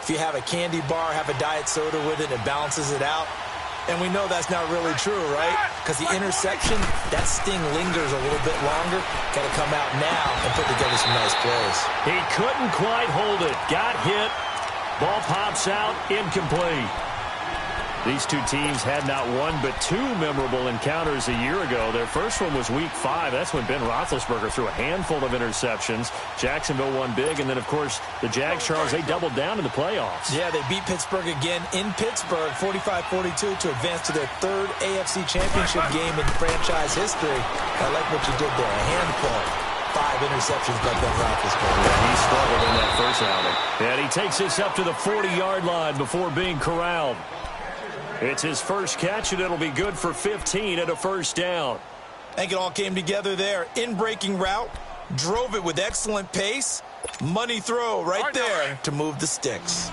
if you have a candy bar, have a diet soda with it, it balances it out. And we know that's not really true, right? Because the interception, that sting lingers a little bit longer. Got to come out now and put together some nice plays. He couldn't quite hold it. Got hit. Ball pops out, incomplete. These two teams had not one but two memorable encounters a year ago. Their first one was Week 5. That's when Ben Roethlisberger threw a handful of interceptions. Jacksonville won big, and then, of course, the Jags, Charles, they doubled down in the playoffs. Yeah, they beat Pittsburgh again in Pittsburgh, 45-42, to advance to their third AFC Championship game in franchise history. I like what you did there, a handful. 5 interceptions by Ben Roethlisberger. Yeah, he struggled in that first outing. And he takes this up to the 40-yard line before being corralled. It's his first catch, and it'll be good for 15 at a first down. I think it all came together there. In-breaking route, drove it with excellent pace. Money throw right there to move the sticks.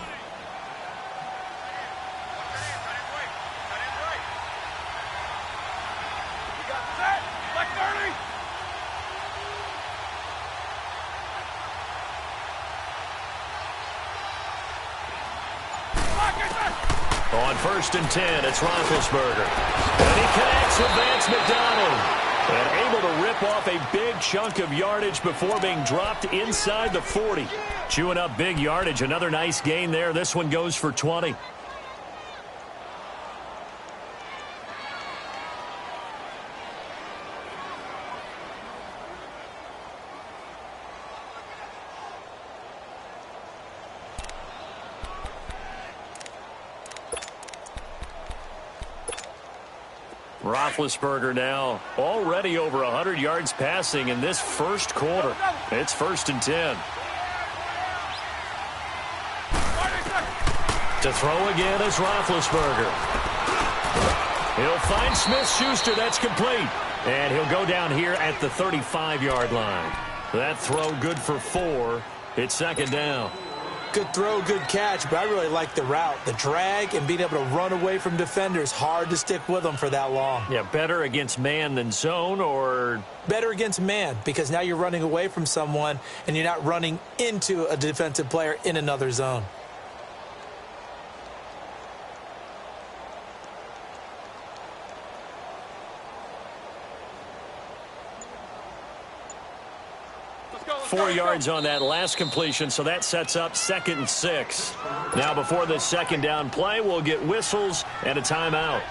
On 1st and 10, it's Roethlisberger. And he connects with Vance McDonald. And able to rip off a big chunk of yardage before being dropped inside the 40. Chewing up big yardage. Another nice gain there. This one goes for 20. Roethlisberger now already over 100 yards passing in this first quarter. It's 1st and 10. To throw again is Roethlisberger. He'll find Smith-Schuster. That's complete. And he'll go down here at the 35-yard line. That throw good for 4. It's 2nd down. Good throw, good catch, but I really like the route. The drag and being able to run away from defenders. Hard to stick with them for that long. Yeah, better against man than zone, or? Better against man, because now you're running away from someone and you're not running into a defensive player in another zone. Four yards on that last completion, so that sets up 2nd and 6. Now before this 2nd down play, we'll get whistles and a timeout.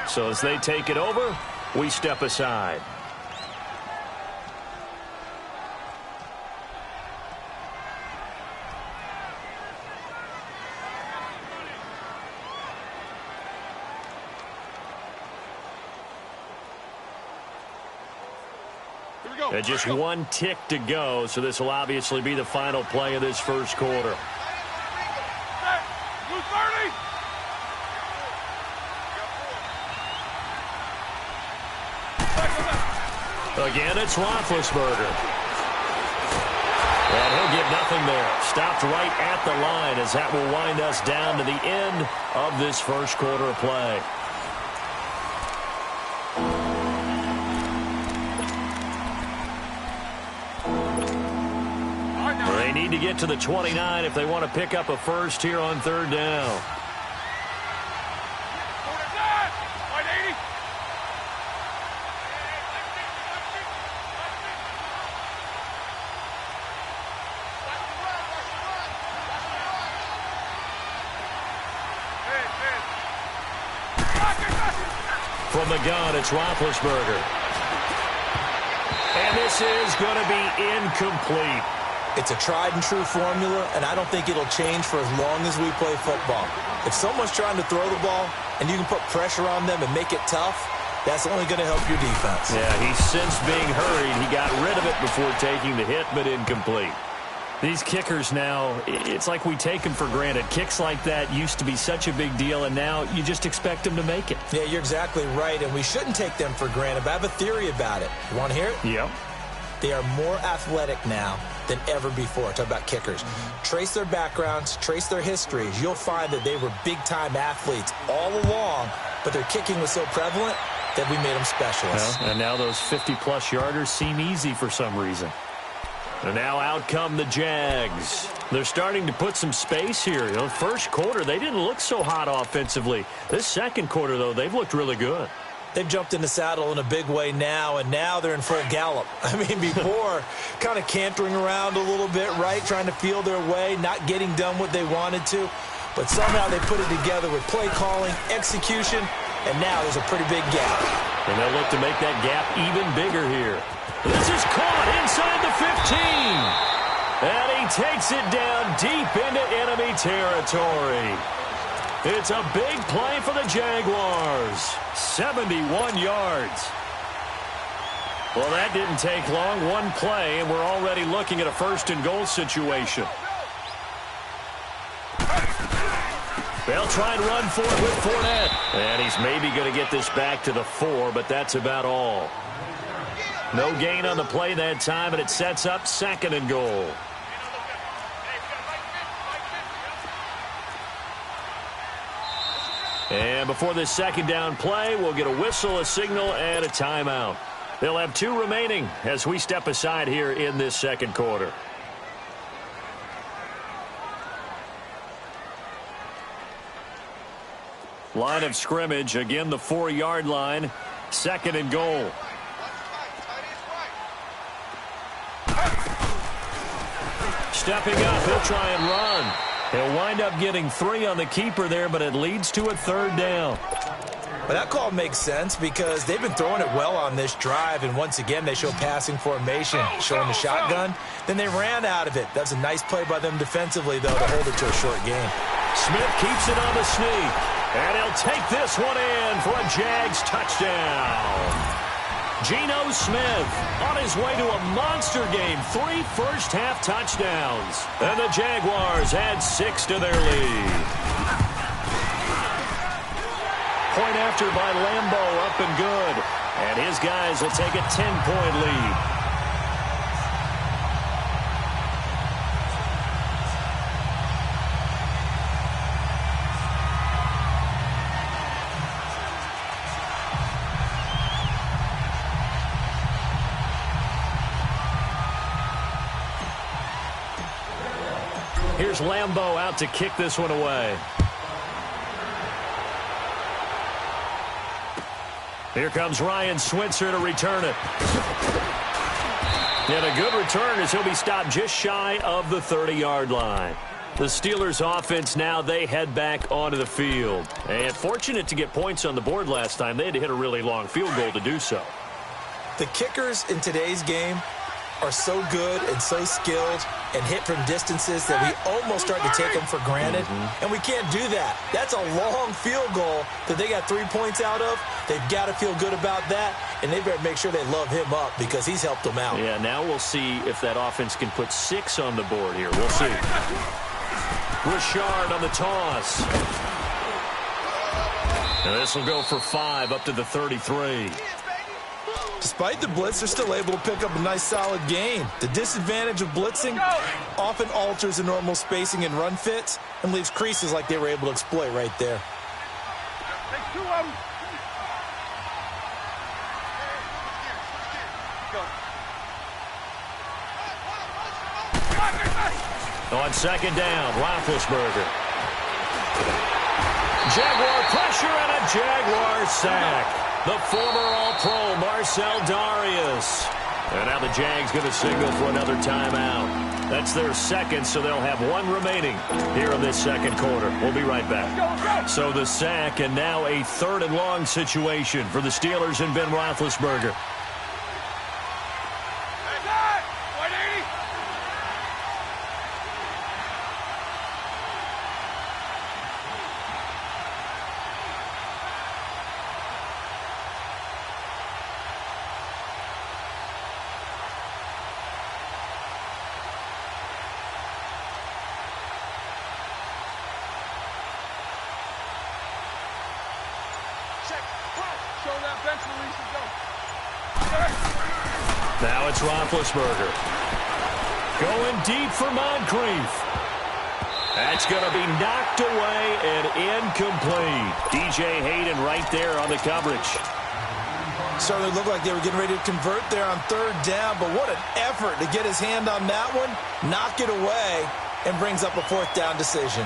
So as they take it over, we step aside. And just one tick to go, so this will obviously be the final play of this first quarter. Again, it's Roethlisberger. And he'll get nothing there. Stopped right at the line as that will wind us down to the end of this first quarter of play. They need to get to the 29 if they want to pick up a first here on 3rd down. From the gun, it's Roethlisberger. And this is going to be incomplete. It's a tried-and-true formula, and I don't think it'll change for as long as we play football. If someone's trying to throw the ball and you can put pressure on them and make it tough, that's only going to help your defense. Yeah, he's since being hurried. He got rid of it before taking the hit, but incomplete. These kickers now, it's like we take them for granted. Kicks like that used to be such a big deal, and now you just expect them to make it. Yeah, you're exactly right, and we shouldn't take them for granted, but I have a theory about it. You want to hear it? Yep. They are more athletic now than ever before. Talk about kickers. Trace their backgrounds, trace their histories. You'll find that they were big-time athletes all along, but their kicking was so prevalent that we made them specialists. Well, and now those 50-plus yarders seem easy for some reason. And now out come the Jags. They're starting to put some space here. You know, first quarter, they didn't look so hot offensively. This second quarter, though, they've looked really good. They've jumped in the saddle in a big way now, and now they're in full gallop. I mean, before, kind of cantering around a little bit, right, trying to feel their way, not getting done what they wanted to. But somehow they put it together with play calling, execution, and now there's a pretty big gap. And they'll look to make that gap even bigger here. This is caught inside the 15. And he takes it down deep into enemy territory. It's a big play for the Jaguars. 71 yards. Well, that didn't take long. One play, and we're already looking at a first-and-goal situation. They'll try and run for it with Fournette. And he's maybe going to get this back to the 4, but that's about all. No gain on the play that time, and it sets up second and goal. And before this second down play, we'll get a whistle, a signal, and a timeout. They'll have 2 remaining as we step aside here in this second quarter. Line of scrimmage, again the 4-yard line, second and goal. Stepping up, he'll try and run. He'll wind up getting 3 on the keeper there, but it leads to a third down. But that call makes sense because they've been throwing it well on this drive, and once again they show passing formation, showing the shotgun. Then they ran out of it. That's a nice play by them defensively, though, to hold it to a short game. Smith keeps it on the sneak, and he'll take this one in for a Jags touchdown. Geno Smith on his way to a monster game. 3 first-half touchdowns. And the Jaguars add 6 to their lead. Point after by Lambeau, up and good. And his guys will take a 10-point lead. Here's Lambeau out to kick this one away. Here comes Ryan Switzer to return it. And a good return as he'll be stopped just shy of the 30-yard line. The Steelers' offense now, they head back onto the field. And fortunate to get points on the board last time. They had to hit a really long field goal to do so. The kickers in today's game are so good and so skilled and hit from distances that we almost start to take them for granted. And we can't do that. That's a long field goal that they got 3 points out of. They've got to feel good about that, and they better make sure they love him up because he's helped them out. Yeah, now we'll see if that offense can put 6 on the board here. We'll see. Richard on the toss. And this will go for 5 up to the 33. Despite the blitz, they're still able to pick up a nice, solid gain. The disadvantage of blitzing often alters the normal spacing and run fits and leaves creases like they were able to exploit right there. Take 2 of them. On second down, Roethlisberger. Jaguar pressure and a Jaguar sack. The former All-Pro Marcel Darius. And now the Jags going to signal for another timeout. That's their second, so they'll have 1 remaining here in this second quarter. We'll be right back. So the sack, and now a 3rd and long situation for the Steelers and Ben Roethlisberger. Now it's Roethlisberger. Going deep for Moncrief. That's going to be knocked away and incomplete. DJ Hayden right there on the coverage. Certainly looked like they were getting ready to convert there on third down, but what an effort to get his hand on that one, knock it away, and brings up a fourth down decision.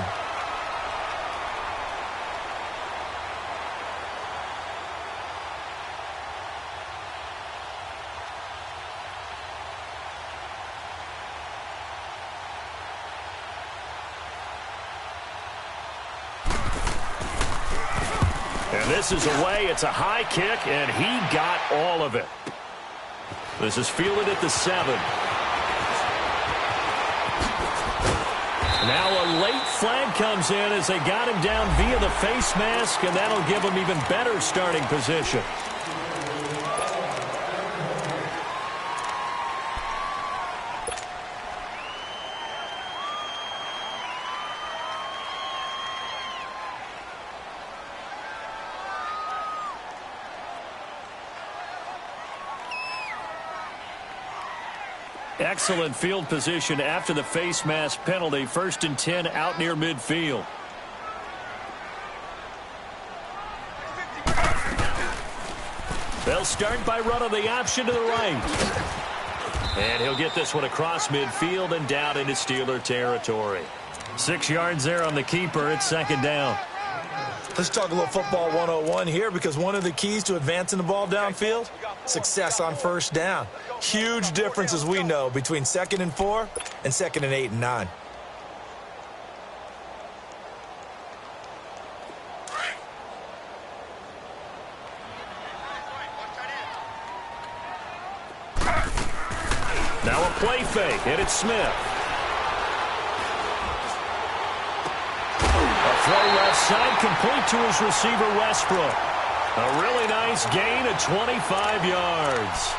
And this is away. It's a high kick, and he got all of it. This is fielded at the 7. Now a late flag comes in as they got him down via the face mask, and that'll give him even better starting position. Excellent field position after the face mask penalty. 1st and 10 out near midfield. They'll start by running the option to the right. And he'll get this one across midfield and down into Steeler territory. 6 yards there on the keeper. It's 2nd down. Let's talk a little football 101 here, because one of the keys to advancing the ball downfield, success on 1st down. Huge difference, as we know, between 2nd and 4 and 2nd and 8 and 9. Now a play fake, and it's Smith. Throw left side, complete to his receiver, Westbrook. A really nice gain of 25 yards.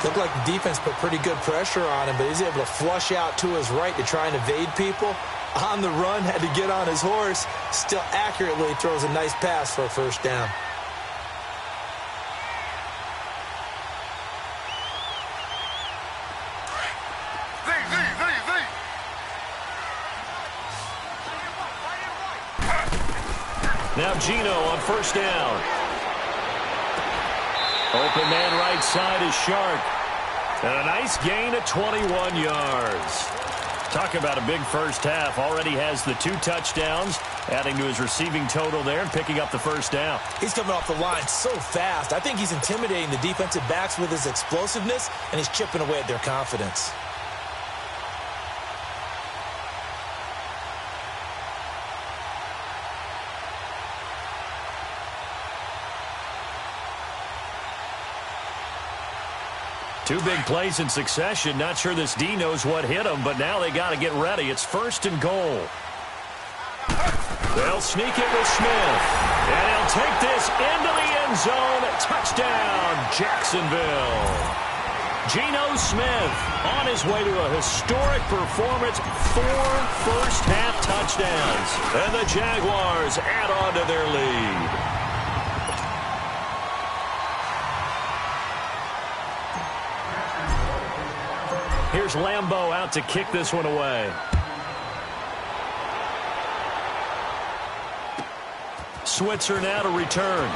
Looked like the defense put pretty good pressure on him, but he's able to flush out to his right to try and evade people. On the run, had to get on his horse. Still accurately throws a nice pass for a 1st down. Now Gino on 1st down. Open man right side is Shark. And a nice gain of 21 yards. Talk about a big first half. Already has the 2 touchdowns, adding to his receiving total there and picking up the 1st down. He's coming off the line so fast. I think he's intimidating the defensive backs with his explosiveness, and he's chipping away at their confidence. Two big plays in succession. Not sure this D knows what hit him, but now they got to get ready. It's 1st and goal. They'll sneak it with Smith. And he'll take this into the end zone. Touchdown, Jacksonville. Geno Smith on his way to a historic performance. 4 first-half touchdowns. And the Jaguars add on to their lead. Here's Lambeau out to kick this one away. Switzer now to return.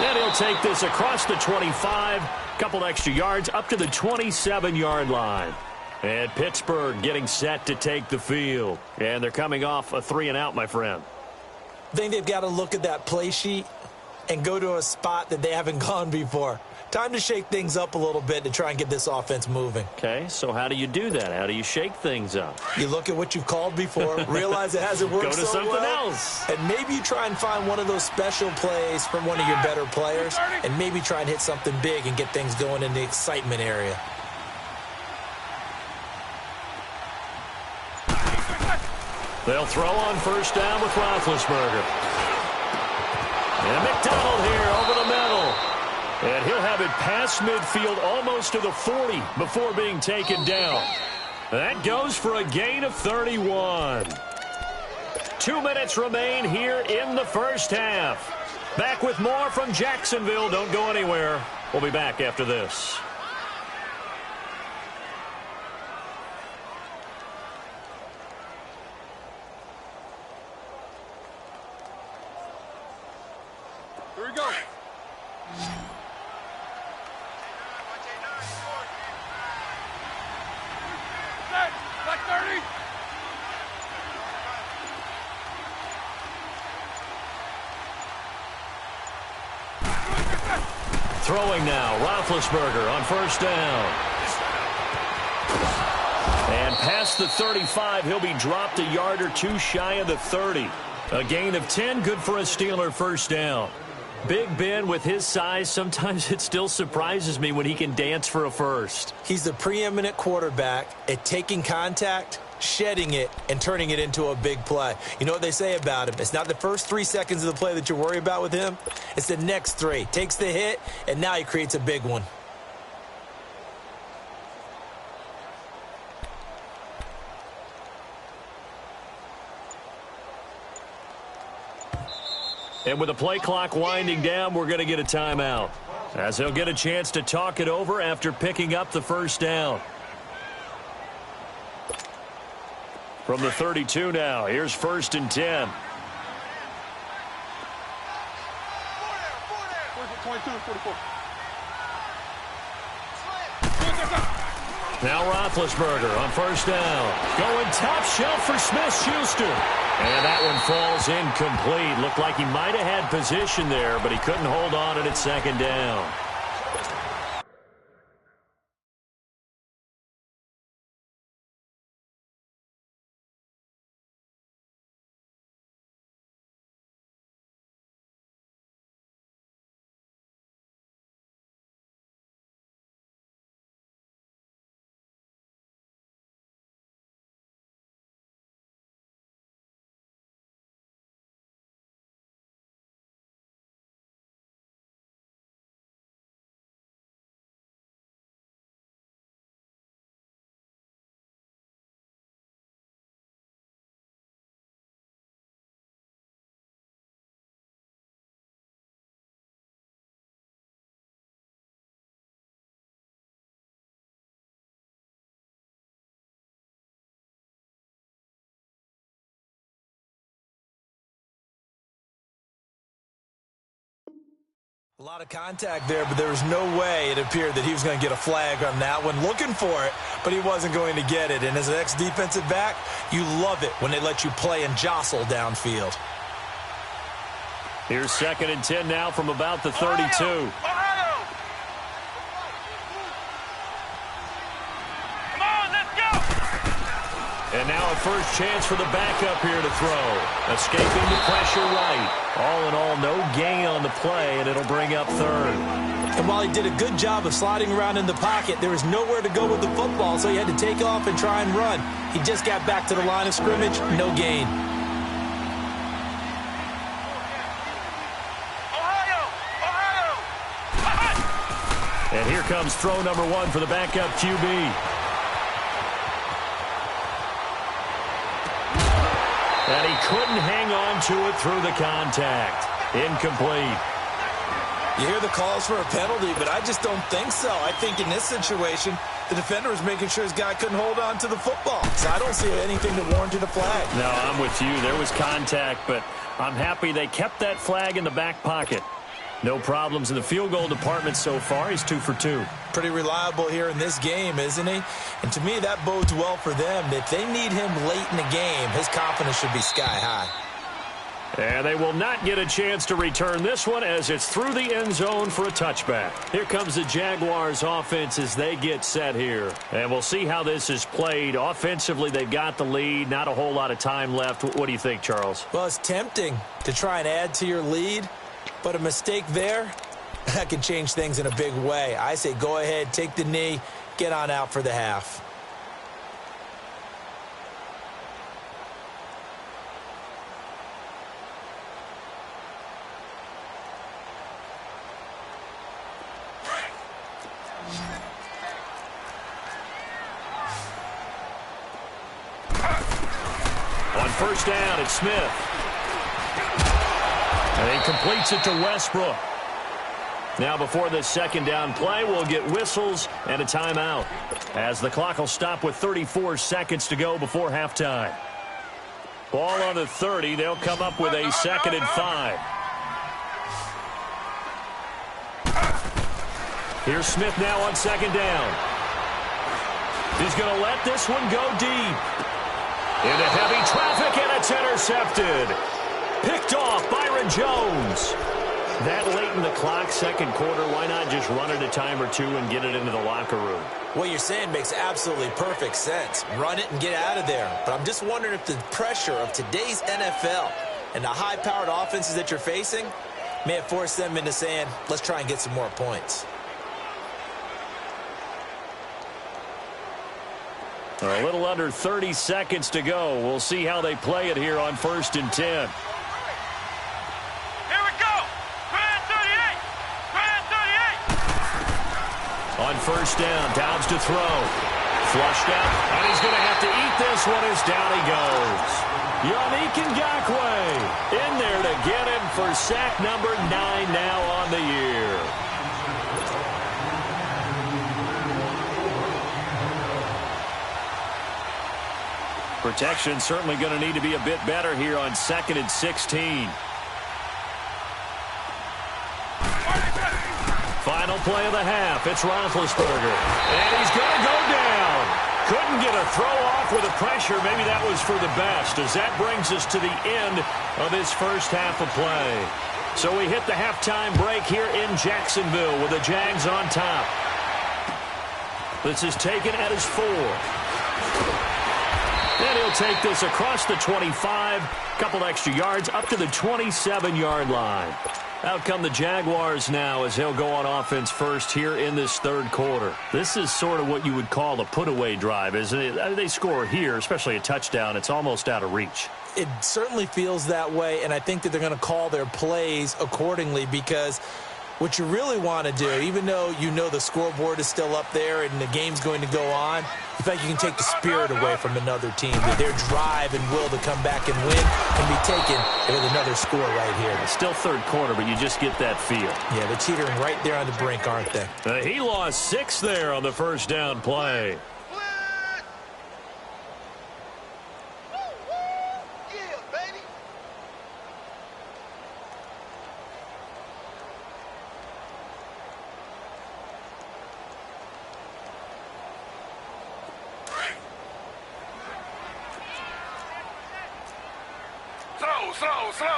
And he'll take this across the 25. Couple extra yards up to the 27-yard line. And Pittsburgh getting set to take the field. And they're coming off a 3-and-out, my friend. I think they've got to look at that play sheet and go to a spot that they haven't gone before. Time to shake things up a little bit to try and get this offense moving. Okay, so how do you do that? How do you shake things up? You look at what you've called before, realize it hasn't worked Go to so something well, else. and maybe you try and find one of those special plays from one of your better players, and maybe try and hit something big and get things going in the excitement area. They'll throw on 1st down with Roethlisberger. And McDonald here over the middle. And he'll have it past midfield almost to the 40 before being taken down. That goes for a gain of 31. 2 minutes remain here in the first half. Back with more from Jacksonville. Don't go anywhere. We'll be back after this. Here we go. Like 30. Throwing now, Roethlisberger on first down. And past the 35, he'll be dropped a yard or two shy of the 30. A gain of 10, good for a Steeler first down. Big Ben, with his size, sometimes it still surprises me when he can dance for a first. He's the preeminent quarterback at taking contact, shedding it, and turning it into a big play. You know what they say about him? It's not the first 3 seconds of the play that you worry about with him. It's the next 3. Takes the hit, and now he creates a big one. And with the play clock winding down, we're going to get a timeout, as they'll get a chance to talk it over after picking up the first down. From the 32 now, here's 1st and 10. 22, 44. Now Roethlisberger on first down. Going top shelf for Smith-Schuster. And that one falls incomplete. Looked like he might have had position there, but he couldn't hold on at second down. A lot of contact there, but there was no way it appeared that he was going to get a flag on that one. Looking for it, but he wasn't going to get it. And as an ex-defensive back, you love it when they let you play and jostle downfield. Here's 2nd and 10 now from about the 32. And now a first chance for the backup here to throw. Escaping the pressure right. All in all, no gain on the play, and it'll bring up 3rd. And while he did a good job of sliding around in the pocket, there was nowhere to go with the football, so he had to take off and try and run. He just got back to the line of scrimmage, no gain. And here comes throw number 1 for the backup QB. And he couldn't hang on to it through the contact. Incomplete. You hear the calls for a penalty, but I just don't think so. I think in this situation, the defender was making sure his guy couldn't hold on to the football. So I don't see anything that warranted a flag. No, I'm with you. There was contact, but I'm happy they kept that flag in the back pocket. No problems in the field goal department so far. He's 2 for 2. Pretty reliable here in this game, isn't he? And to me, that bodes well for them. If they need him late in the game, his confidence should be sky high. And they will not get a chance to return this one as it's through the end zone for a touchback. Here comes the Jaguars offense as they get set here. And we'll see how this is played. Offensively, they've got the lead. Not a whole lot of time left. What do you think, Charles? Well, it's tempting to try and add to your lead. But a mistake there, that can change things in a big way. I say go ahead, take the knee, get on out for the half. On first down, it's Smith. And he completes it to Westbrook. Now before this second down play, we'll get whistles and a timeout, as the clock will stop with 34 seconds to go before halftime. Ball on the 30. They'll come up with a 2nd and 5. Here's Smith now on second down. He's going to let this one go deep. Into heavy traffic, and it's intercepted. Picked off Byron Jones. That late in the clock, second quarter, why not just run it a time or two and get it into the locker room? What you're saying makes absolutely perfect sense. Run it and get out of there. But I'm just wondering if the pressure of today's NFL and the high-powered offenses that you're facing may have forced them into saying, let's try and get some more points. A little under 30 seconds to go. We'll see how they play it here on 1st and 10. On first down, Dobbs to throw. Flushed out, and he's going to have to eat this one as down he goes. Yannick Ngakoue in there to get him for sack number 9 now on the year. Protection certainly going to need to be a bit better here on 2nd and 16. Final play of the half. It's Roethlisberger. And he's going to go down. Couldn't get a throw off with the pressure. Maybe that was for the best, as that brings us to the end of his first half of play. So we hit the halftime break here in Jacksonville with the Jags on top. This is taken at his 4. And he'll take this across the 25. Couple extra yards up to the 27-yard line. Out come the Jaguars now as he'll go on offense first here in this third quarter. This is sort of what you would call a put-away drive, isn't it? They score here, especially a touchdown. It's almost out of reach. It certainly feels that way, and I think that they're going to call their plays accordingly, because what you really want to do, even though you know the scoreboard is still up there and the game's going to go on, you think you can take the spirit away from another team. Their drive and will to come back and win can be taken with another score right here. It's still third quarter, but you just get that feel. Yeah, they're teetering right there on the brink, aren't they? He lost 6 there on the first down play. Slow.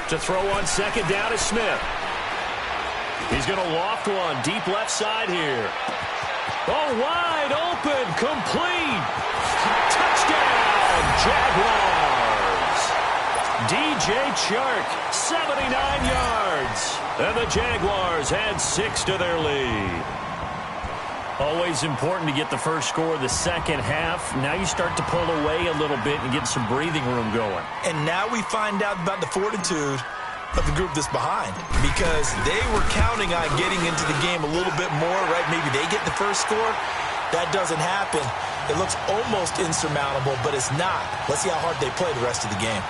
To throw on second down is Smith. He's going to loft one deep left side here. Oh, wide open, complete. Touchdown, Jaguars. DJ Chark, 79 yards. And the Jaguars had 6 to their lead. Always important to get the first score of the second half. Now you start to pull away a little bit and get some breathing room going. And now we find out about the fortitude of the group that's behind, because they were counting on getting into the game a little bit more, right? Maybe they get the first score. That doesn't happen. It looks almost insurmountable, but it's not. Let's see how hard they play the rest of the game.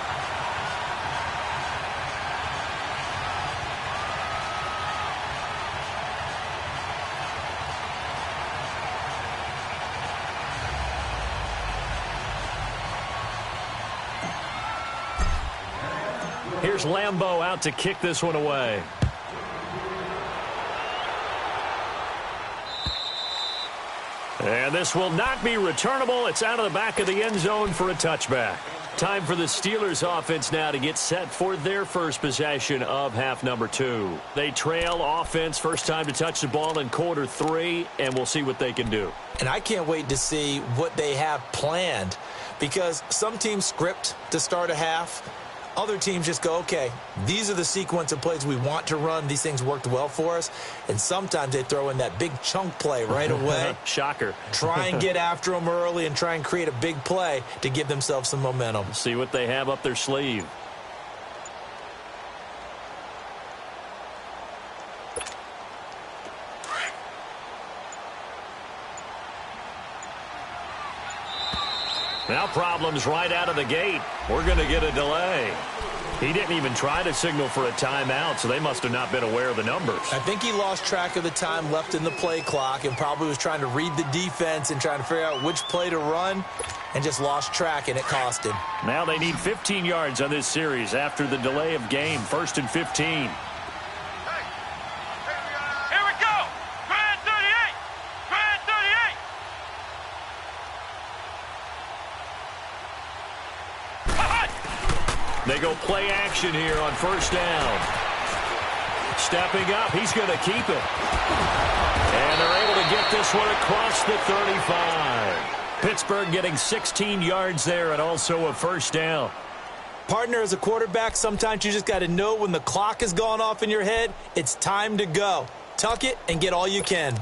Here's Lambeau out to kick this one away. And this will not be returnable. It's out of the back of the end zone for a touchback. Time for the Steelers offense now to get set for their first possession of half number 2. They trail offense, first time to touch the ball in quarter 3, and we'll see what they can do. And I can't wait to see what they have planned, because some teams script to start a half. Other teams just go, okay, these are the sequence of plays we want to run. These things worked well for us. And sometimes they throw in that big chunk play right away. Shocker. Try and get after them early and try and create a big play to give themselves some momentum. See what they have up their sleeve. Now problems right out of the gate. We're going to get a delay. He didn't even try to signal for a timeout, so they must have not been aware of the numbers. I think he lost track of the time left in the play clock and probably was trying to read the defense and trying to figure out which play to run, and just lost track, and it cost him. Now they need 15 yards on this series after the delay of game. 1st and 15. They go play action here on first down. Stepping up, he's going to keep it. And they're able to get this one across the 35. Pittsburgh getting 16 yards there and also a first down. Partner, as a quarterback, sometimes you just got to know when the clock has gone off in your head, it's time to go. Tuck it and get all you can.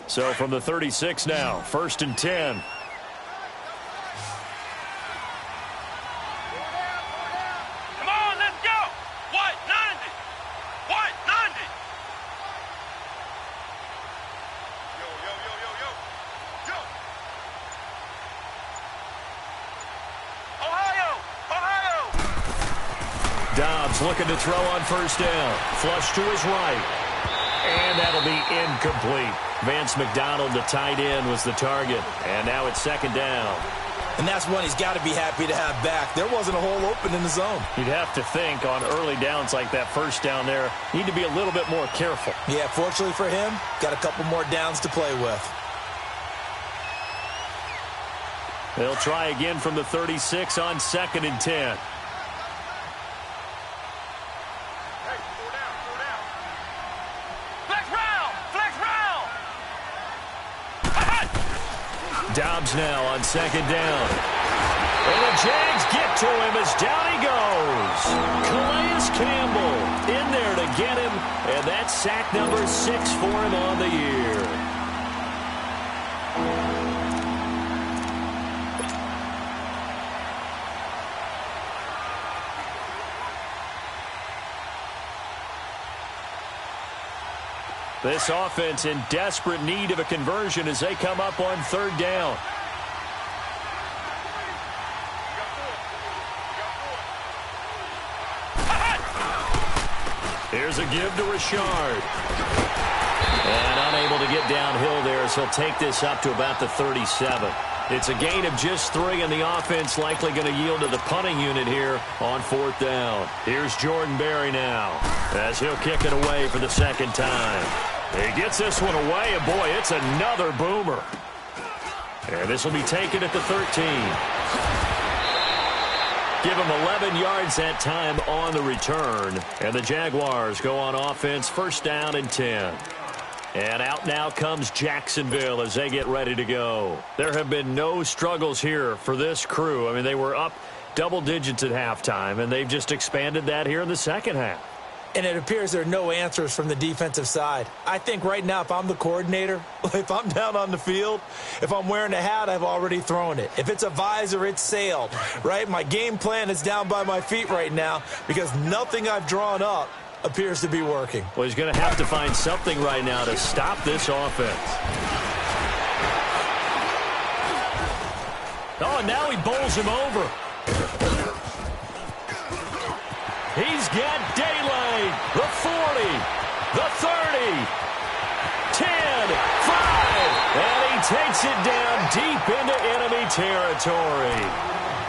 So from the 36 now, 1st and 10. Come on, let's go. White 90. White 90. Yo, yo, yo, yo, yo. Yo. Ohio. Ohio. Dobbs looking to throw on first down. Flush to his right. And that'll be incomplete. Vance McDonald, the tight end, was the target. And now it's 2nd down. And that's one he's got to be happy to have back. There wasn't a hole open in the zone. You'd have to think on early downs like that first down there, need to be a little bit more careful. Yeah, fortunately for him, got a couple more downs to play with. They'll try again from the 36 on 2nd and 10. Dobbs now on 2nd down. And the Jags get to him as down he goes. Calais Campbell in there to get him. And that's sack number 6 for him on the year. This offense in desperate need of a conversion as they come up on 3rd down. Here's a give to Richard. And unable to get downhill there as he'll take this up to about the 37. It's a gain of just 3, and the offense likely going to yield to the punting unit here on 4th down. Here's Jordan Berry now as he'll kick it away for the 2nd time. He gets this one away, and boy, it's another boomer. And this will be taken at the 13. Give him 11 yards that time on the return. And the Jaguars go on offense, 1st down and 10. And out now comes Jacksonville as they get ready to go. There have been no struggles here for this crew. I mean, they were up double digits at halftime, and they've just expanded that here in the 2nd half. And it appears there are no answers from the defensive side. I think right now, if I'm the coordinator, if I'm down on the field, if I'm wearing a hat, I've already thrown it. If it's a visor, it's sailed, right? My game plan is down by my feet right now because nothing I've drawn up appears to be working. Well, he's going to have to find something right now to stop this offense. Oh, and now he bowls him over. He's got daylight. The 40, the 30, 10, 5, and he takes it down deep into enemy territory.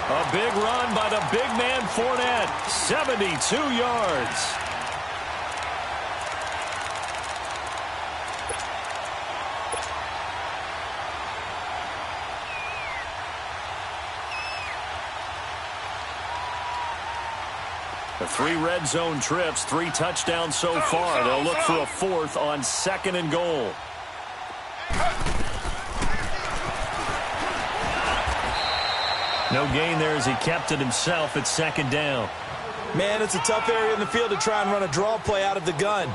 A big run by the big man Fournette, 72 yards. The 3 red zone trips, 3 touchdowns so far. They'll look for a 4th on 2nd and goal. No gain there as he kept it himself at 2nd down. Man, it's a tough area in the field to try and run a draw play out of the gun.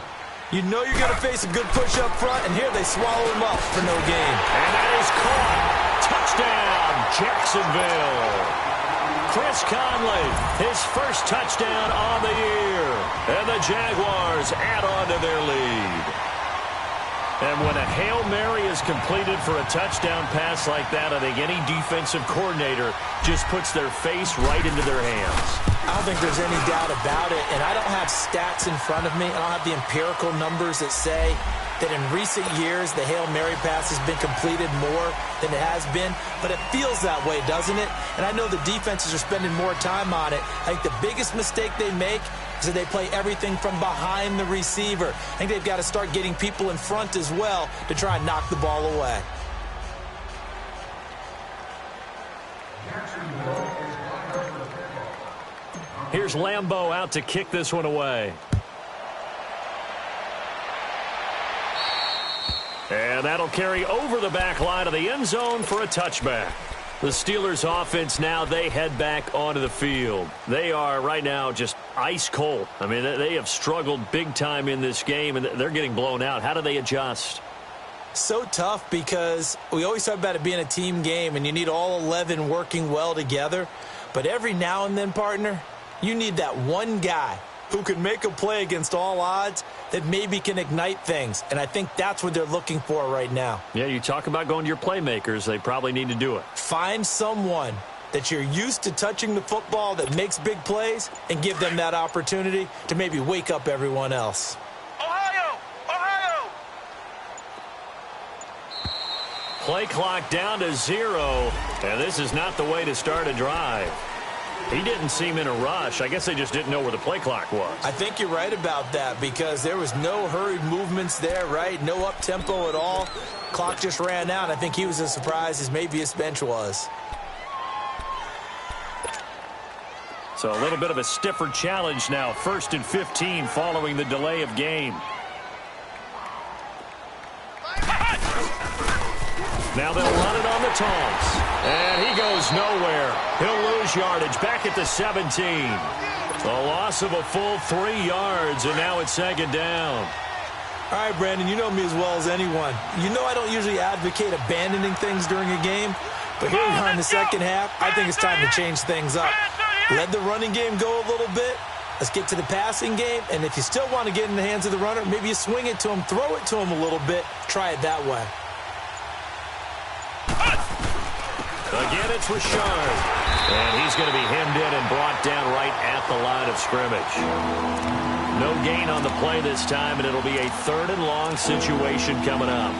You know you're going to face a good push up front, and here they swallow him up for no gain. And that is caught. Touchdown, Jacksonville. Chris Conley, his first touchdown on the year. And the Jaguars add on to their lead. And when a Hail Mary is completed for a touchdown pass like that, I think any defensive coordinator just puts their face right into their hands. I don't think there's any doubt about it, and I don't have stats in front of me. I don't have the empirical numbers that say that in recent years the Hail Mary pass has been completed more than it has been, but it feels that way, doesn't it? And I know the defenses are spending more time on it. I think the biggest mistake they make is that they play everything from behind the receiver. I think they've got to start getting people in front as well to try and knock the ball away. Here's Lambeau out to kick this one away. And that'll carry over the back line of the end zone for a touchback. The Steelers offense now, they head back onto the field. They are right now just ice cold. I mean, they have struggled big time in this game, and they're getting blown out. How do they adjust? So tough because we always talk about it being a team game, and you need all 11 working well together. But every now and then, partner, you need that one guy who can make a play against all odds that maybe can ignite things. And I think that's what they're looking for right now. Yeah, you talk about going to your playmakers. They probably need to do it. Find someone that you're used to touching the football that makes big plays and give them that opportunity to maybe wake up everyone else. Ohio! Ohio! Play clock down to 0, and this is not the way to start a drive. He didn't seem in a rush. I guess they just didn't know where the play clock was. I think you're right about that because there was no hurried movements there, right? No up-tempo at all. Clock just ran out. I think he was as surprised as maybe his bench was. So a little bit of a stiffer challenge now. 1st and 15 following the delay of game. Now they'll run it on the taunts. And he goes nowhere. He'll lose yardage back at the 17. A loss of a full 3 yards, and now it's 2nd down. All right, Brandon, you know me as well as anyone. You know I don't usually advocate abandoning things during a game, but here we are in the second half. I think it's time to change things up. Let the running game go a little bit. Let's get to the passing game, and if you still want to get in the hands of the runner, maybe you swing it to him, throw it to him a little bit, try it that way. Again, it's Richard. And he's going to be hemmed in and brought down right at the line of scrimmage. No gain on the play this time, and it'll be a 3rd and long situation coming up.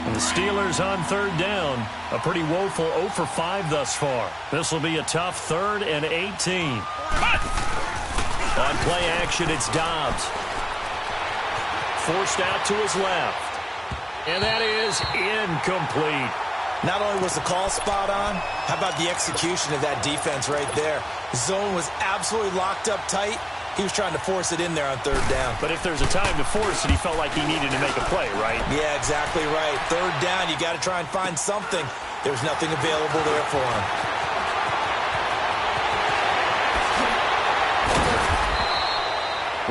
And the Steelers on 3rd down. A pretty woeful 0 for 5 thus far. This will be a tough 3rd and 18. On play action, it's Dobbs. Forced out to his left. And that is incomplete. Not only was the call spot on, how about the execution of that defense right there? Zone was absolutely locked up tight. He was trying to force it in there on 3rd down. But if there's a time to force it, he felt like he needed to make a play, right? Yeah, exactly right. 3rd down, you got to try and find something. There's nothing available there for him.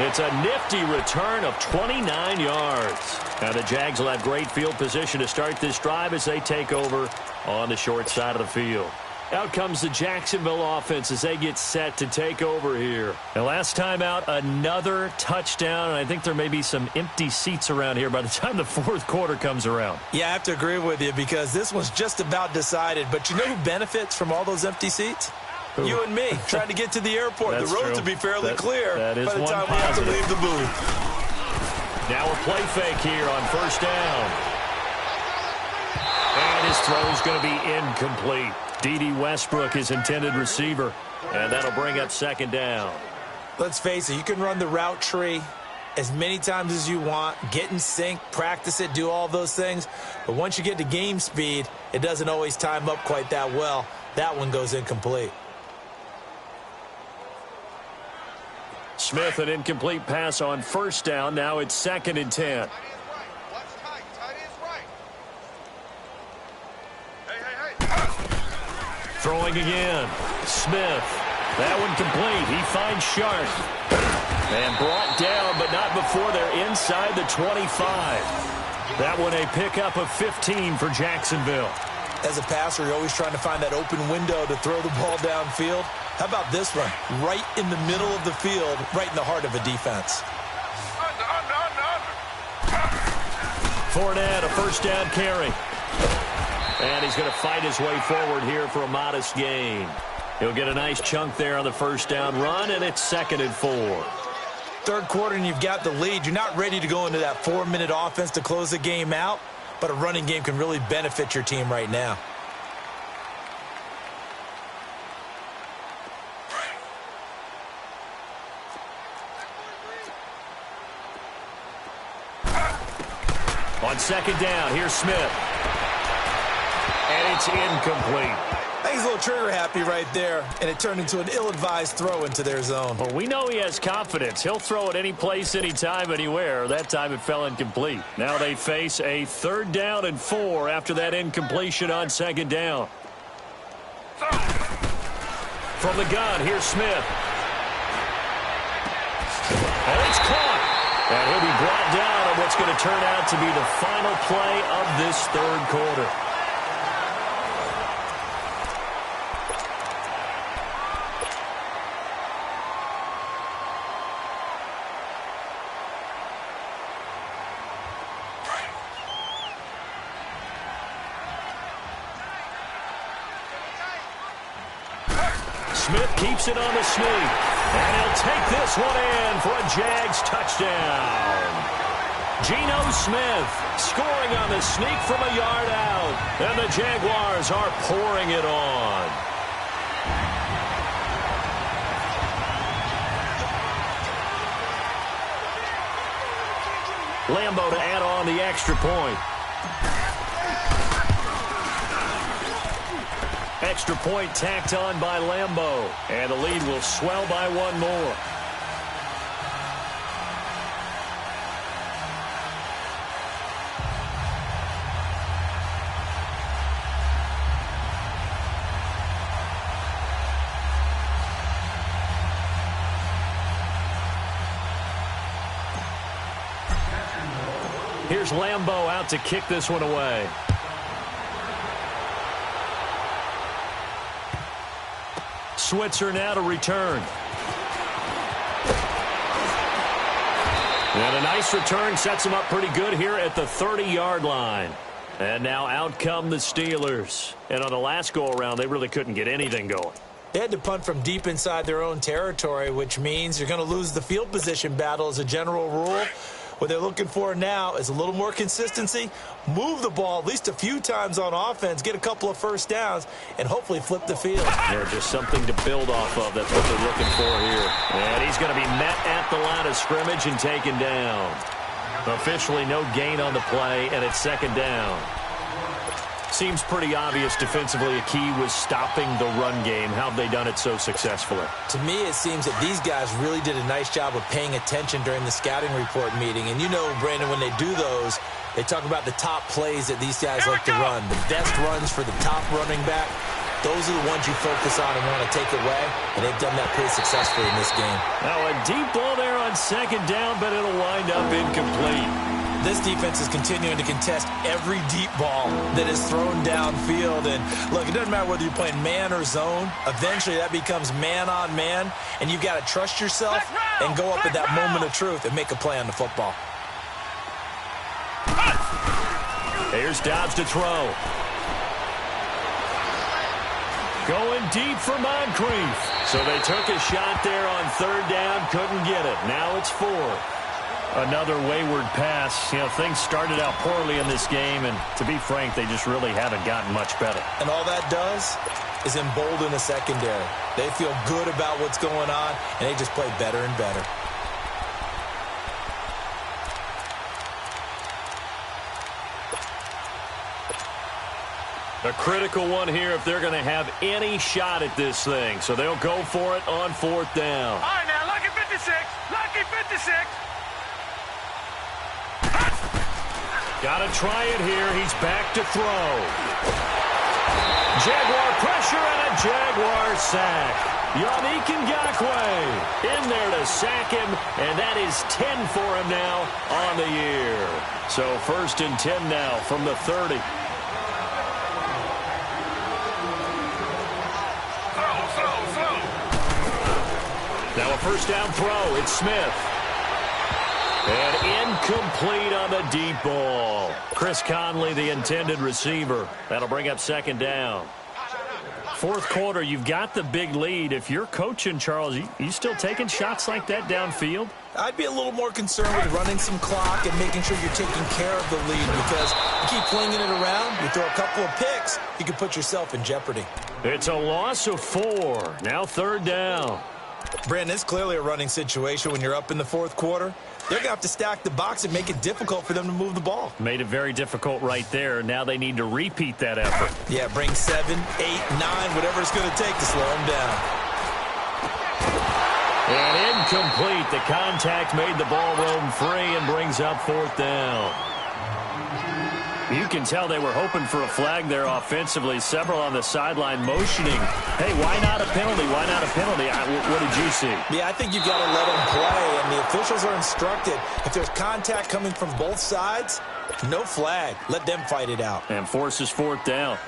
It's a nifty return of 29 yards. Now the Jags will have great field position to start this drive as they take over on the short side of the field. Out comes the Jacksonville offense as they get set to take over here. And last time out, another touchdown, and I think there may be some empty seats around here by the time the 4th quarter comes around. Yeah, I have to agree with you because this one's just about decided. But you know who benefits from all those empty seats? Ooh. You and me, trying to get to the airport. The road to be fairly clear by the time we have to leave the booth. Now a play fake here on 1st down. And his throw is going to be incomplete. D.D. Westbrook, his intended receiver. And that'll bring up 2nd down. Let's face it, you can run the route tree as many times as you want, get in sync, practice it, do all those things. But once you get to game speed, it doesn't always time up quite that well. That one goes incomplete. Smith, an incomplete pass on 1st down. Now it's 2nd and 10. Throwing again. Smith. That one complete. He finds Sharp. And brought down, but not before they're inside the 25. That one a pickup of 15 for Jacksonville. As a passer, you're always trying to find that open window to throw the ball downfield. How about this one? Right in the middle of the field, right in the heart of a defense. Fournette, a 1st down carry. And he's going to fight his way forward here for a modest gain. He'll get a nice chunk there on the 1st down run, and it's 2nd and 4. 3rd quarter, and you've got the lead. You're not ready to go into that 4-minute offense to close the game out, but a running game can really benefit your team right now. On 2nd down, here's Smith. And it's incomplete. I think he's a little trigger happy right there, and it turned into an ill-advised throw into their zone. Well, we know he has confidence. He'll throw it any place, anytime, anywhere. That time it fell incomplete. Now they face a 3rd down and 4 after that incompletion on 2nd down. From the gun, here's Smith. And it's caught. And he'll be brought down on what's going to turn out to be the final play of this 3rd quarter. Smith keeps it on the sneak, and he'll take this one in for a Jags touchdown. Geno Smith scoring on the sneak from a yard out, and the Jaguars are pouring it on. Lambo to add on the extra point. Extra point tacked on by Lambo. And the lead will swell by 1 more. Here's Lambo out to kick this one away. Switzer now to return. And a nice return sets him up pretty good here at the 30-yard line. And now out come the Steelers. And on the last go-around, they really couldn't get anything going. They had to punt from deep inside their own territory, which means you're going to lose the field position battle as a general rule. What they're looking for now is a little more consistency, move the ball at least a few times on offense, get a couple of first downs, and hopefully flip the field. Yeah, just something to build off of. That's what they're looking for here. And he's going to be met at the line of scrimmage and taken down. Officially no gain on the play, and it's 2nd down. Seems pretty obvious defensively a key was stopping the run game. How have they done it so successfully? To me, it seems that these guys really did a nice job of paying attention during the scouting report meeting. And you know, Brandon, when they do those, they talk about the top plays that these guys like to run. The best runs for the top running back. Those are the ones you focus on and want to take away, and they've done that pretty successfully in this game. Now a deep ball there on 2nd down, but it'll wind up incomplete. This defense is continuing to contest every deep ball that is thrown downfield. And, look, it doesn't matter whether you're playing man or zone. Eventually, that becomes man-on-man, and you've got to trust yourself and go up at that moment of truth and make a play on the football. Here's Dobbs to throw. Going deep for Moncrief. So they took a shot there on 3rd down, couldn't get it. Now it's 4th. Another wayward pass. You know, things started out poorly in this game, and to be frank, they just really haven't gotten much better. And all that does is embolden the secondary. They feel good about what's going on, and they just play better and better. A critical one here if they're going to have any shot at this thing. So they'll go for it on 4th down. All right, now, lucky 56. Lucky 56. Got to try it here. He's back to throw. Jaguar pressure and a Jaguar sack. Yannick Ngakoue in there to sack him, and that is 10 for him now on the year. So 1st and 10 now from the 30. Now a 1st down throw. It's Smith. And incomplete on the deep ball. Chris Conley, the intended receiver. That'll bring up 2nd down. 4th quarter, you've got the big lead. If you're coaching, Charles, you still taking shots like that downfield? I'd be a little more concerned with running some clock and making sure you're taking care of the lead, because you keep flinging it around, you throw a couple of picks, you can put yourself in jeopardy. It's a loss of 4. Now 3rd down. Brandon, it's clearly a running situation when you're up in the fourth quarter. They're going to have to stack the box and make it difficult for them to move the ball. Made it very difficult right there. Now they need to repeat that effort. Yeah, bring 7, 8, 9, whatever it's going to take to slow them down. And incomplete. The contact made the ball roam free and brings up fourth down. You can tell they were hoping for a flag there offensively. Several on the sideline motioning. Hey, why not a penalty? Why not a penalty? What did you see? Yeah, I think you've got to let them play, and the officials are instructed. If there's contact coming from both sides, no flag. Let them fight it out. And forces fourth down.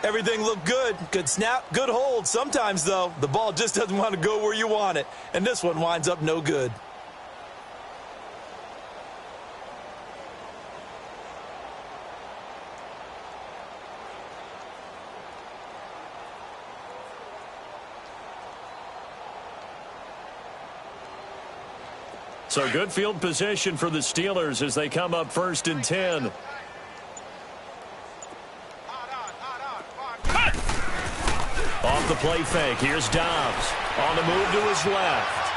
Everything looked good. Good snap, good hold. Sometimes, though, the ball just doesn't want to go where you want it, and this one winds up no good. So good field position for the Steelers as they come up 1st and 10. Off the play fake. Here's Dobbs. On the move to his left.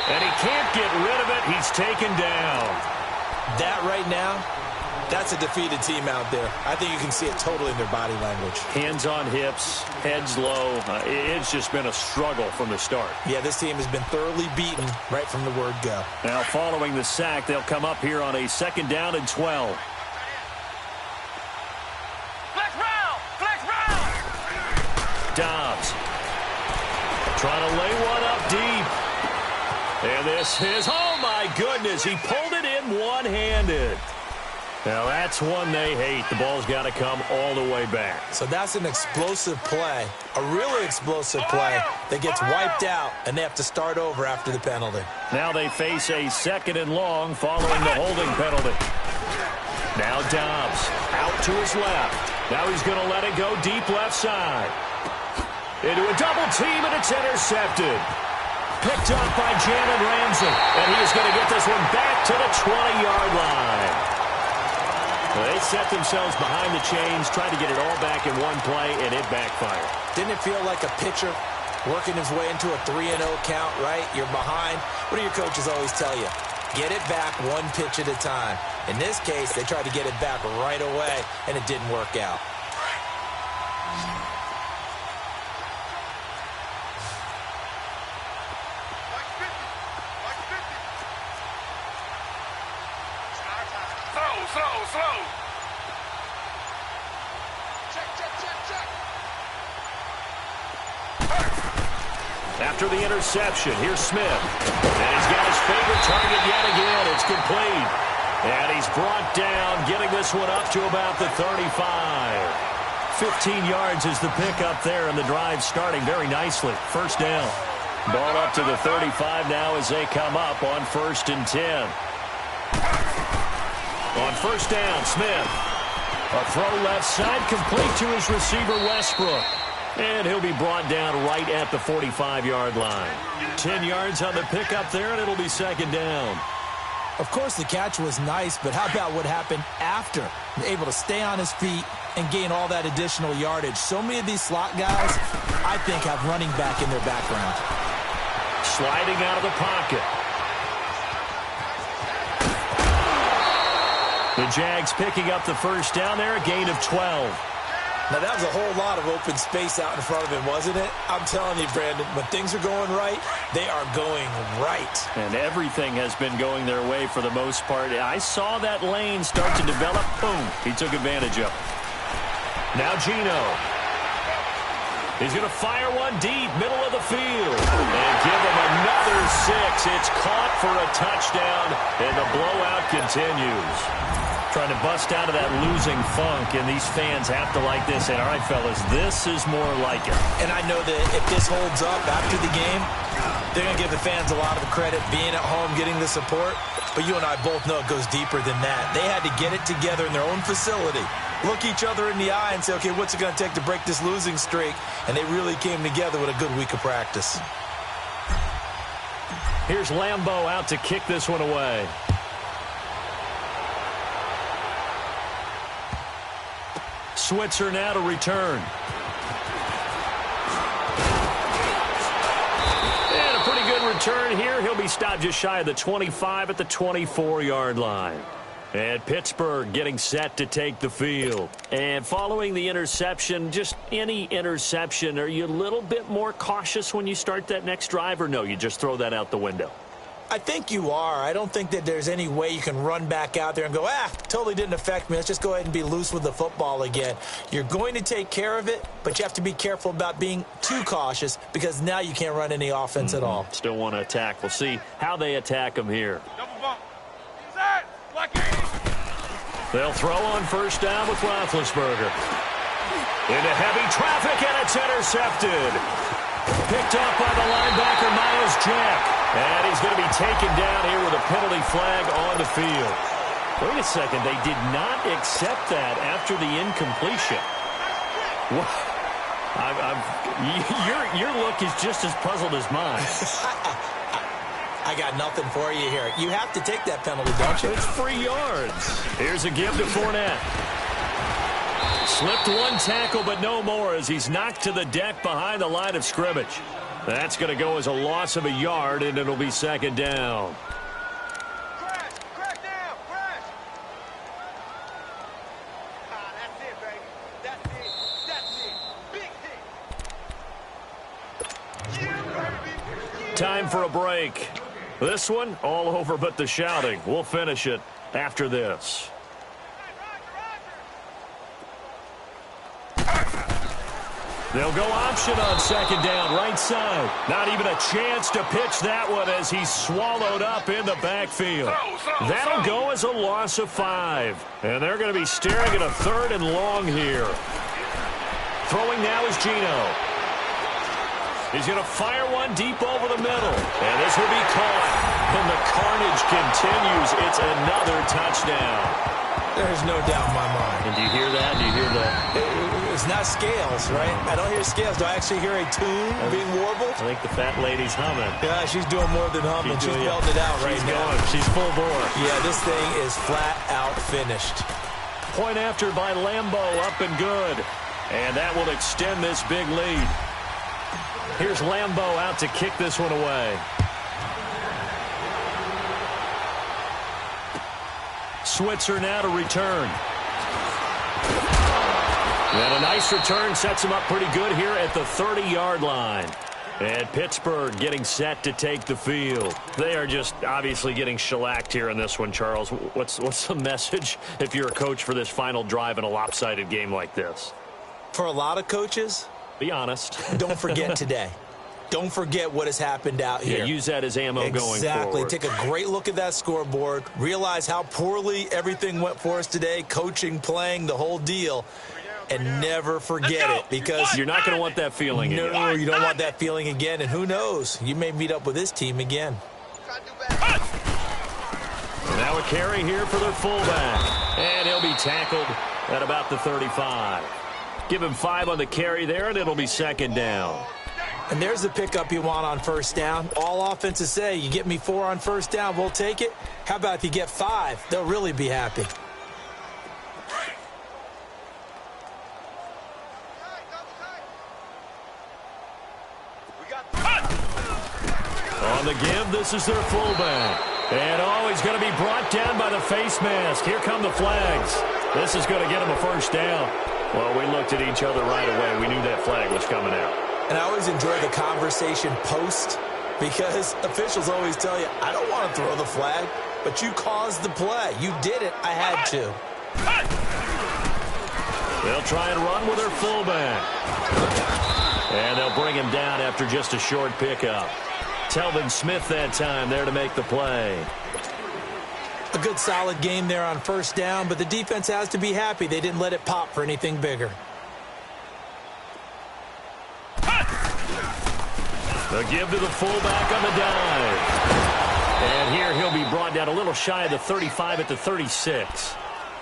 And he can't get rid of it. He's taken down. That right now, that's a defeated team out there. I think you can see it totally in their body language. Hands on hips, heads low. It's just been a struggle from the start. Yeah, this team has been thoroughly beaten right from the word go. Now following the sack, they'll come up here on a 2nd down and 12. Flex round! Flex round! Dobbs trying to lay one up deep. And this is, oh my goodness, he pulled it in one-handed. Now that's one they hate. The ball's got to come all the way back. So that's an explosive play, a really explosive play that gets wiped out, and they have to start over after the penalty. Now they face a 2nd and long following the holding penalty. Now Dobbs out to his left. Now he's going to let it go deep left side. Into a double team, and it's intercepted. Picked up by Jalen Ramsey, and he is going to get this one back to the 20-yard line. Well, they set themselves behind the chains, tried to get it all back in one play, and it backfired. Didn't it feel like a pitcher working his way into a 3-0 count, right? You're behind. What do your coaches always tell you? Get it back one pitch at a time. In this case, they tried to get it back right away, and it didn't work out. Slow. After the interception, here's Smith. And he's got his favorite target yet again. It's complete. And he's brought down, getting this one up to about the 35. 15 yards is the pickup there, and the drive starting very nicely. 1st down. Ball up to the 35 now as they come up on 1st and 10. On 1st down, Smith. A throw left side, complete to his receiver, Westbrook. And he'll be brought down right at the 45-yard line. 10 yards on the pickup there, and it'll be 2nd down. Of course, the catch was nice, but how about what happened after? Able to stay on his feet and gain all that additional yardage. So many of these slot guys, I think, have running back in their background. Sliding out of the pocket. The Jags picking up the 1st down there, a gain of 12. Now, that was a whole lot of open space out in front of him, wasn't it? I'm telling you, Brandon, when things are going right, they are going right. And everything has been going their way for the most part. I saw that lane start to develop. Boom. He took advantage of it. Now Geno. He's going to fire one deep, middle of the field. And give him another 6. It's caught for a touchdown, and the blowout continues. Trying to bust out of that losing funk, and these fans have to like this. And, all right, fellas, this is more like it. And I know that if this holds up after the game, they're going to give the fans a lot of credit, being at home, getting the support. But you and I both know it goes deeper than that. They had to get it together in their own facility, look each other in the eye and say, okay, what's it going to take to break this losing streak? And they really came together with a good week of practice. Here's Lambeau out to kick this one away. Switzer now to return. And a return here. He'll be stopped just shy of the 25 at the 24-yard line. And Pittsburgh getting set to take the field. And following the interception, just any interception, are you a little bit more cautious when you start that next drive, or no, you just throw that out the window? I think you are. I don't think that there's any way you can run back out there and go, totally didn't affect me. Let's just go ahead and be loose with the football again. You're going to take care of it, but you have to be careful about being too cautious because now you can't run any offense at all. Still want to attack. We'll see how they attack him here. They'll throw on first down with Roethlisberger. Into heavy traffic, and it's intercepted. Picked off by the linebacker, Myles Jack. And he's going to be taken down here with a penalty flag on the field. Wait a second. They did not accept that after the incompletion. Your look is just as puzzled as mine. I got nothing for you here. You have to take that penalty, don't you? It's 3 yards. Here's a give to Fournette. Slipped one tackle, but no more as he's knocked to the deck behind the line of scrimmage. That's going to go as a loss of a yard, and it'll be second down. Crash down, crash. That's it, baby. That's it. Big hit. Yeah, baby. Time for a break. This one, all over but the shouting. We'll finish it after this. They'll go option on second down, right side. Not even a chance to pitch that one as he's swallowed up in the backfield. That'll go as a loss of 5. And they're going to be staring at a 3rd and long here. Throwing now is Geno. He's going to fire one deep over the middle. And this will be caught. And the carnage continues. It's another touchdown. There's no doubt in my mind. And do you hear that? Do you hear that? It's not scales, right? I don't hear scales. Do I actually hear a tune being warbled? I think the fat lady's humming. Yeah, she's doing more than humming. She's belting it out right now. She's full bore. Yeah, this thing is flat out finished. Point after by Lambeau, up and good. And that will extend this big lead. Here's Lambeau out to kick this one away. Switzer now to return. And a nice return sets him up pretty good here at the 30-yard line. And Pittsburgh getting set to take the field. They are just obviously getting shellacked here in this one, Charles. What's the message if you're a coach for this final drive in a lopsided game like this? For a lot of coaches, be honest. Don't forget today. Don't forget what has happened out here. Yeah, use that as ammo going forward. Exactly. Take a great look at that scoreboard. Realize how poorly everything went for us today. Coaching, playing, the whole deal. And never forget it, because you're not going to want that feeling again. No, you don't want that feeling again. And who knows? You may meet up with this team again. Now a carry here for their fullback. And he'll be tackled at about the 35. Give him 5 on the carry there, and it'll be second down. And there's the pickup you want on first down. All offenses say, you get me 4 on first down, we'll take it. How about if you get 5? They'll really be happy. On the give, this is their fullback. And he's going to be brought down by the face mask. Here come the flags. This is going to get him a first down. Well, we looked at each other right away. We knew that flag was coming out. And I always enjoy the conversation post, because officials always tell you, I don't want to throw the flag, but you caused the play. You did it. I had to. They'll try and run with their fullback. And they'll bring him down after just a short pickup. Telvin Smith that time there to make the play. A good solid game there on first down, but the defense has to be happy they didn't let it pop for anything bigger. The give to the fullback on the dive. And here he'll be brought down a little shy of the 35 at the 36.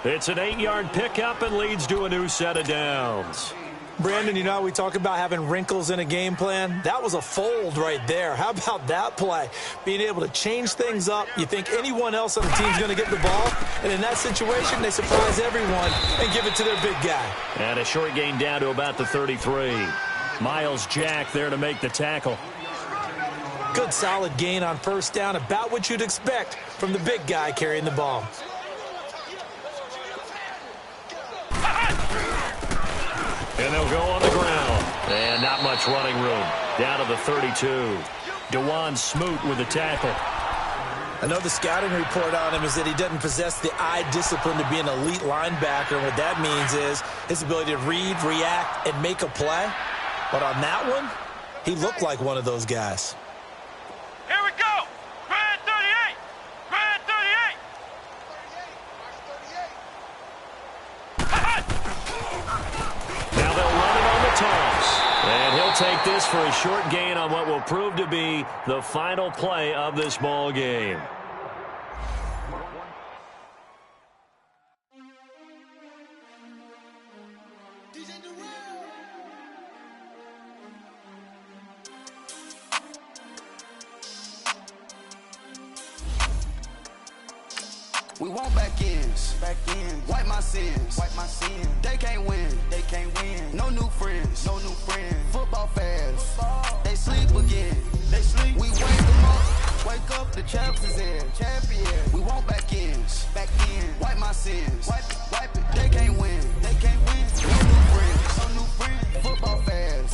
It's an 8-yard pickup and leads to a new set of downs. Brandon, you know, we talk about having wrinkles in a game plan. That was a fold right there. How about that play? Being able to change things up. You think anyone else on the team's going to get the ball, and in that situation, they surprise everyone and give it to their big guy. And a short gain down to about the 33. Myles Jack there to make the tackle. Good solid gain on first down, about what you'd expect from the big guy carrying the ball. And they'll go on the ground. And not much running room. Down to the 32. DeJuan Smoot with the tackle. I know the scouting report on him is that he doesn't possess the eye discipline to be an elite linebacker. And what that means is his ability to read, react, and make a play. But on that one, he looked like one of those guys. Here we go. Grand 38. Grand 38. Now they'll run it on the toss. And he'll take this for a short gain on what will prove to be the final play of this ball game. We want back ends, wipe my sins, They can't win, No new friends, Football fans, they sleep again, We wake them up, the champs is in, champion. We want back ends, wipe my sins, wipe it. They can't win, No new friends, Football fans,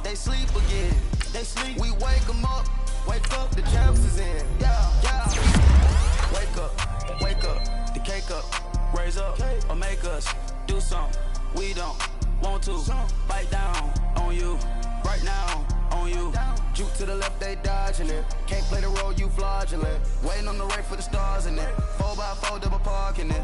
they sleep again, We wake them up, the champs is in, yeah. Wake up, the cake up, raise up, or make us do something we don't want to. Bite down on you, right now on you. Juke to the left, they dodging it. Can't play the role, you fraudulent. Waiting on the right for the stars in it. 4x4 double parking it.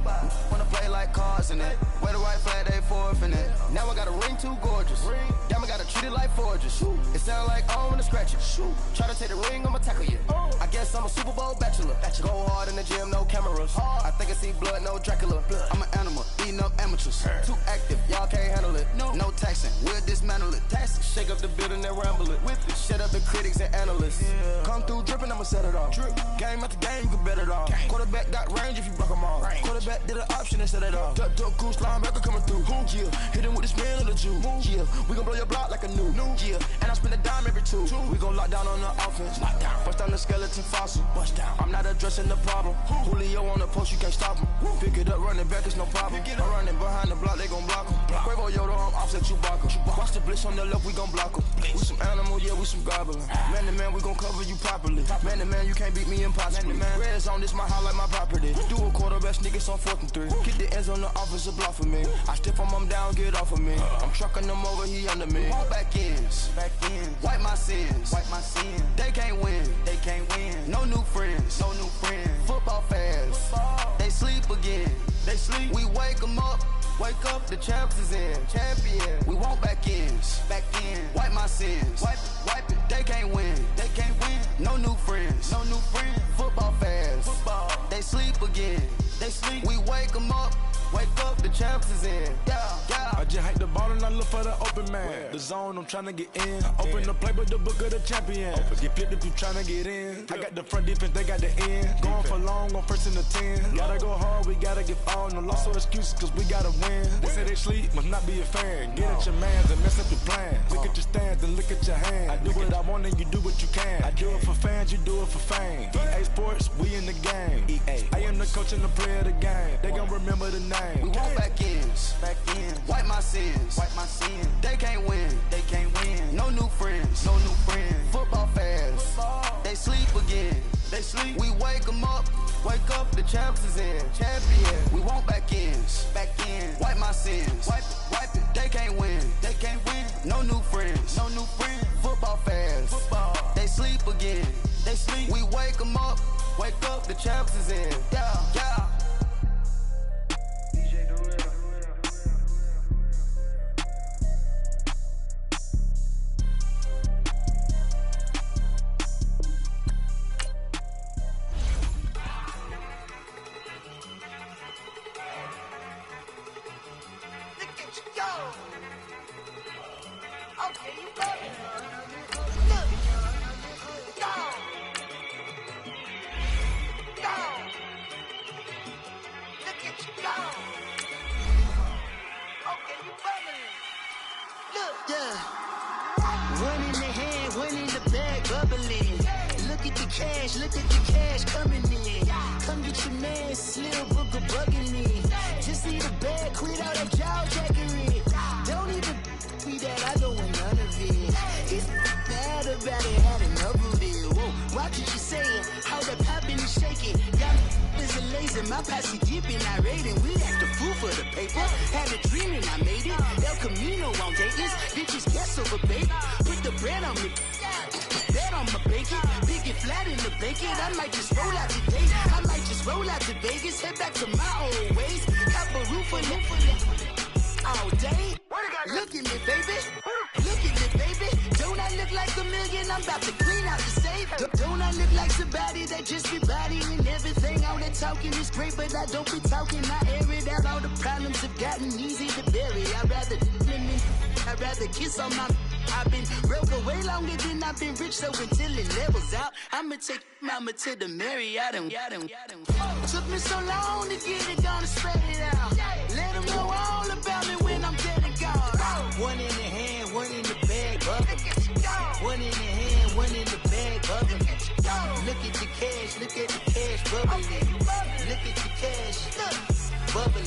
Wanna play like cars in it. Wear the white flag, they forfeiting it. Now I got a ring too gorgeous. Damn, I gotta treat it like forges. It sound like I wanna scratch it. Try to take the ring, I'ma tackle you. I guess I'm a Super Bowl bachelor. Go hard in the gym, no cameras. I think I see blood, no Dracula. I'm an animal, eating up amateurs. Too active, y'all can't handle it. No taxing, we'll dismantle it. Shake up the building and ramble it. Shut up the critics and analysts. Come through dripping, I'ma set it off. Game after game, you can bet it off. Quarterback got range if you block them all. Quarterback did an option and set it off. Duck goose linebacker coming through. Yeah, hit him with the spin of the Jew. Yeah, we gon' blow your block like a new. Yeah, and I spend a dime every two. We gon' lock down on the offense. Bust down the skeleton fossil. I'm not addressing the problem. Julio on the post, you can't stop him. Pick it up, running back, it's no problem. I'm running behind the block, they gon' block him. Quavo Yoda, I'm offset Chewbacca. Watch the blitz on the left, we gon' block him. We some animal, yeah, we some goblin. Man to man, we gon' cover you properly. Man to man, you can't beat me impossibly. Red zone, this my highlight, my property. Do a quarterback, niggas on 4th and 3. Get the ends on the offensive block for me. I stiff him down, get off of me. I'm trucking them over, he under me. All back ends, wipe my sins, They can't win, No new friends, Football fans, they sleep again, We wake them up, the champs is in, champion. We want back ends, wipe my sins, wipe it. They can't win, No new friends, Football fans, they sleep again, We wake them up, the champs is in, yeah. I just hate the ball and I look for the open man. The zone, I'm trying to get in. Open the play, but the book of the champion. Get flipped if you trying to get in. I got the front defense, they got the end. Going for long, on 1st and the 10. Gotta go hard, we gotta get all. No loss or excuses, cause we gotta win. They say they sleep, must not be a fan. Get at your mans and mess up your plans. Look at your stands and look at your hands. I do what I want and you do what you can. I do it for fans, you do it for fame. EA Sports, we in the game. I am the coach and the player of the game. They gon' remember the name. We want back ends, wipe my sins, They can't win, No new friends, Football fans, they sleep again, We wake them up, the champs is in, champion. We want back ends, wipe my sins, wipe it. They can't win, No new friends, Football fans, they sleep again, We wake them up, the champs is in, yeah. Look at the cash coming in. Come get your man, Slim Booker bugging me. Just need a bag, quit all that jaw jackery. Don't even me that I don't want none of it. He's mad about it, had enough of it. Whoa, watch what you saying, how that poppin' and shaking. Y'all is a lazy, my posse dipping, I raiding. We act a fool for the paper. Had a dream and I made it. El Camino on Dayton's, bitches guess over bait. Put the bread on me. Bet on my bacon, big it flat in the bacon. I might just roll out today. I might just roll out to Vegas, head back to my old ways. Have a roof all day. Look at me, baby. Look at me, baby. Don't I look like a million? I'm about to clean out the safe. Don't I look like somebody that just be bodying everything? All that talking is great, but I don't be talking. I air it out. All the problems have gotten easy to bury. I'd rather kiss on my. I've been broke way longer than I've been rich, so until it levels out, I'ma take mama to the Marriott and took me so long to get it gonna spread it out. Let them know all about me when I'm dead and gone. One in the hand, one in the bag, bubble. One in the hand, one in the bag, bubble. Look at the cash bubbling. Look at the cash, bubbling.